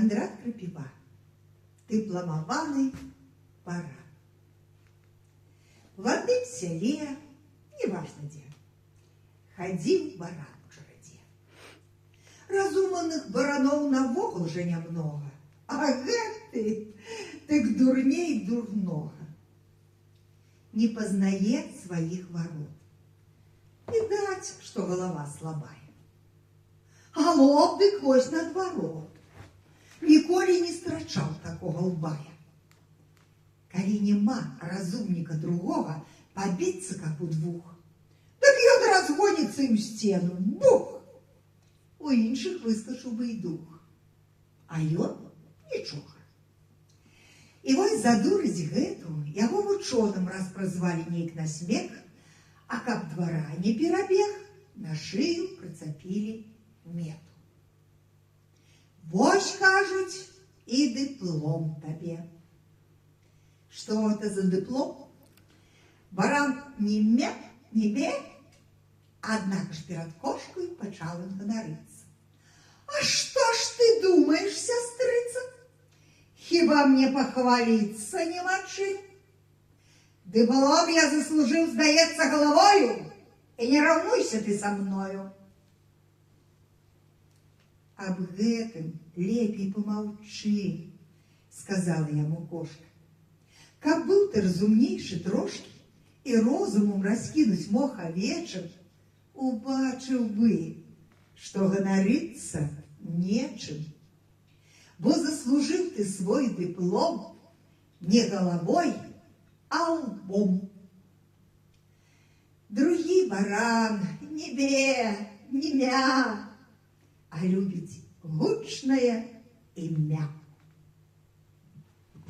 Кандрат Крапива, дыпламаваны баран. В адным сяле, неважна дзе, хадзіў баран у чарадзе. Разуманых бараноў навогул жа нямнога, а гэты так дурней дурнога. Не пазнае сваіх варот. Відаць, што галава слабая. Галоп дык вось наадварот. Ніколі не страчаў такога лбая. Калі няма разумніка другога, пабіцца как удвух, так ён разгоніцца ім сцену, бух! У іншых выскачыў бы і дух. А ён нічога. І вось задурыць гэту яго вучоным раз празвалі нейк на смех, а каб двара не перабег, на шыю прыцапілі мету. Вось, кажуць, і дыплом табе. Што гэта за дыплом? Баран не меў, не бе, аднак ж перад кошкаю пачаў ім ганарыцца. А што ж ты думаеш, сястрыца? Хіба мне пахваліцца няма чым? Дыплом я заслужыў, здаецца, галавою, і не раўнуйся ты са мною. Аб гэтым лепей помаўчы, сказала яму кошка. Каб быў ты разумнейшы трошкі і розумам раскінуць мог авечак, убачыў бы, што ганарыцца нечым. Бо заслужыў ты свой дыплом не галавой, а лбом. Другі баран не бе, не мя, а любіць гучнае імя.